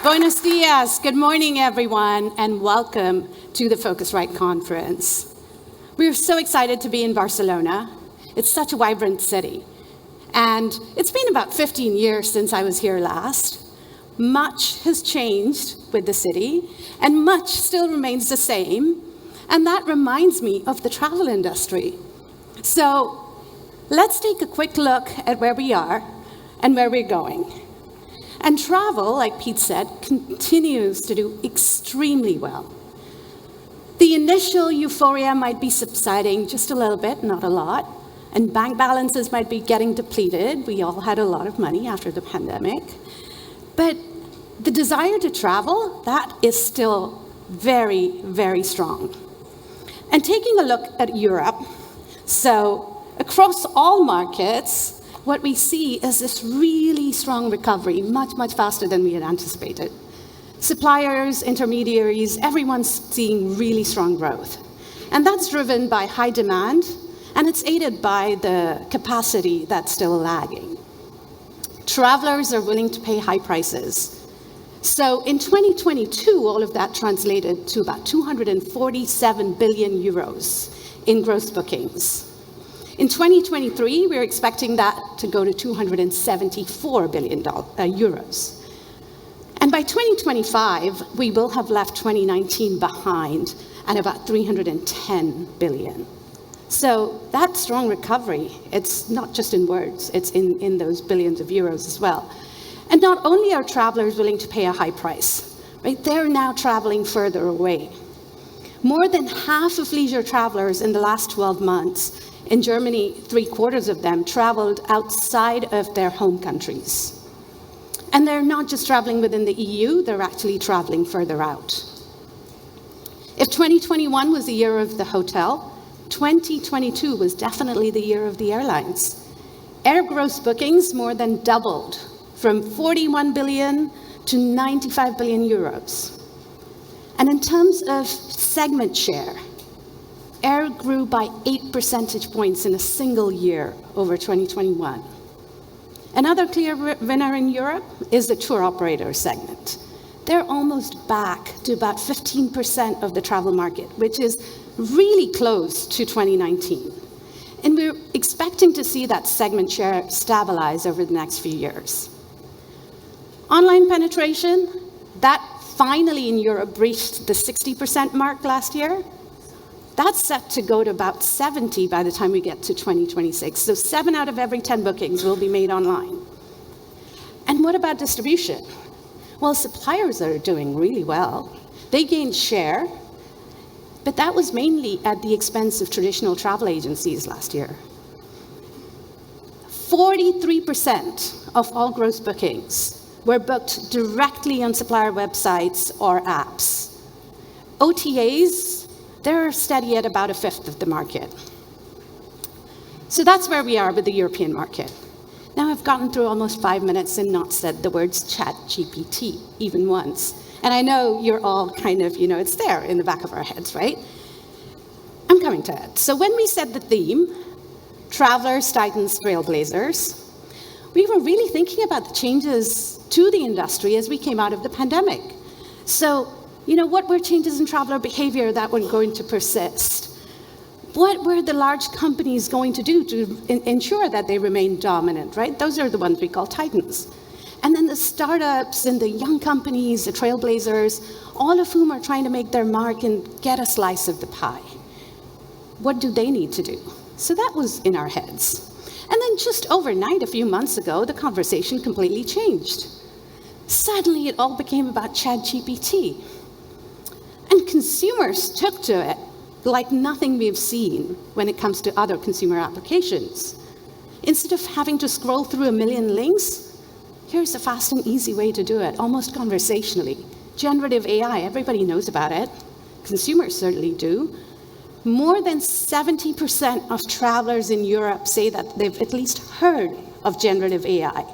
Buenos dias. Good morning, everyone, and welcome to the Phocuswright conference. We're so excited to be in Barcelona. It's such a vibrant city. And it's been about 15 years since I was here last. Much has changed with the city, and much still remains the same. And that reminds me of the travel industry. So let's take a quick look at where we are and where we're going. And travel, like Pete said, continues to do extremely well. The initial euphoria might be subsiding just a little bit, not a lot, and bank balances might be getting depleted. We all had a lot of money after the pandemic. But the desire to travel, that is still very, very strong. And taking a look at Europe, so across all markets, what we see is this really strong recovery, much, much faster than we had anticipated. Suppliers, intermediaries, everyone's seeing really strong growth. And that's driven by high demand, and it's aided by the capacity that's still lagging. Travelers are willing to pay high prices. So in 2022, all of that translated to about 247 billion euros in gross bookings. In 2023, we're expecting that to go to 274 billion euros. And by 2025, we will have left 2019 behind at about 310 billion. So that strong recovery, it's not just in words, it's in those billions of euros as well. And not only are travelers willing to pay a high price, right? They're now traveling further away. More than half of leisure travelers in the last 12 months in Germany, 3/4 of them traveled outside of their home countries. And they're not just traveling within the EU, they're actually traveling further out. If 2021 was the year of the hotel, 2022 was definitely the year of the airlines. Air gross bookings more than doubled from 41 billion to 95 billion euros. And in terms of segment share, air grew by 8 percentage points in a single year over 2021. Another clear winner in Europe is the tour operator segment. They're almost back to about 15% of the travel market, which is really close to 2019. And we're expecting to see that segment share stabilize over the next few years. Online penetration, that finally in Europe reached the 60% mark last year. That's set to go to about 70 by the time we get to 2026. So 7 out of every 10 bookings will be made online. And what about distribution? Well, suppliers are doing really well. They gained share, but that was mainly at the expense of traditional travel agencies last year. 43% of all gross bookings were booked directly on supplier websites or apps. OTAs, they're steady at about 1/5 of the market. So that's where we are with the European market. Now I've gotten through almost 5 minutes and not said the words ChatGPT even once. And I know you're all kind of, it's there in the back of our heads, right? I'm coming to it. So when we set the theme, Travelers, Titans, Trailblazers, we were really thinking about the changes to the industry as we came out of the pandemic. So what were changes in traveler behavior that were going to persist? What were the large companies going to do to ensure that they remain dominant, right? Those are the ones we call titans. And then the startups and the young companies, the trailblazers, all of whom are trying to make their mark and get a slice of the pie. What do they need to do? So that was in our heads. And then just overnight, a few months ago, the conversation completely changed. Suddenly, it all became about ChatGPT. And consumers took to it like nothing we've seen when it comes to other consumer applications. Instead of having to scroll through a million links, here's a fast and easy way to do it, almost conversationally. Generative AI, everybody knows about it. Consumers certainly do. More than 70% of travelers in Europe say that they've at least heard of generative AI.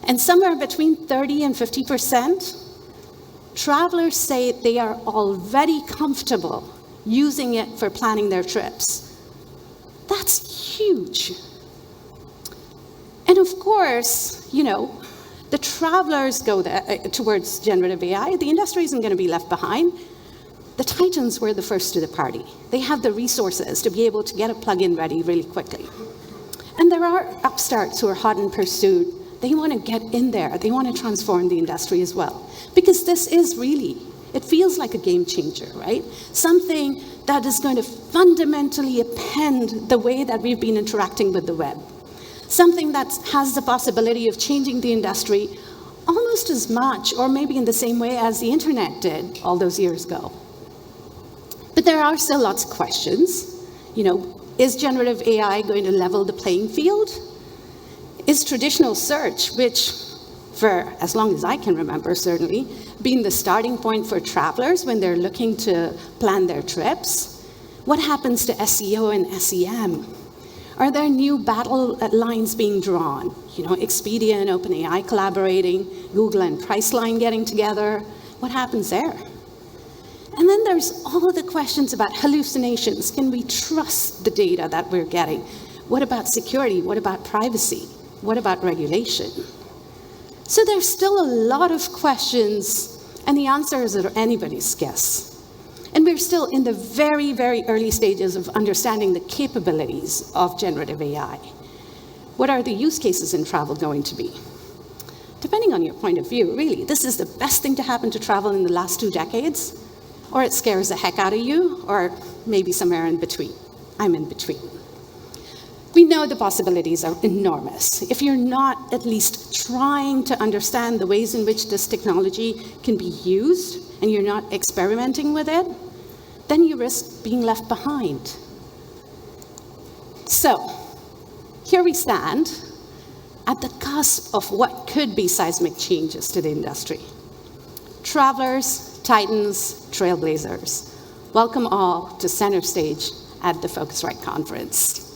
And somewhere between 30 and 50%, travelers say they are already comfortable using it for planning their trips. That's huge. And of course, the travelers go towards generative AI, the industry isn't going to be left behind. The titans were the first to the party. They have the resources to be able to get a plugin ready really quickly. And there are upstarts who are hot in pursuit. They want to get in there. They want to transform the industry as well. Because this is really, it feels like a game changer, right? Something that is going to fundamentally append the way that we've been interacting with the web. Something that has the possibility of changing the industry almost as much, or maybe in the same way as the internet did all those years ago. But there are still lots of questions. You know, is generative AI going to level the playing field? Is traditional search, which for as long as I can remember certainly, been the starting point for travelers when they're looking to plan their trips? What happens to SEO and SEM? Are there new battle lines being drawn? You know, Expedia and OpenAI collaborating, Google and Priceline getting together. What happens there? And then there's all of the questions about hallucinations. Can we trust the data that we're getting? What about security? What about privacy? What about regulation? So there's still a lot of questions, and the answers are anybody's guess. And we're still in the very, very early stages of understanding the capabilities of generative AI. What are the use cases in travel going to be? Depending on your point of view, really, this is the best thing to happen to travel in the last 2 decades, or it scares the heck out of you, or maybe somewhere in between. I'm in between. We know the possibilities are enormous. If you're not at least trying to understand the ways in which this technology can be used, and you're not experimenting with it, then you risk being left behind. So, here we stand at the cusp of what could be seismic changes to the industry. Travelers, titans, trailblazers, welcome all to center stage at the Phocuswright conference.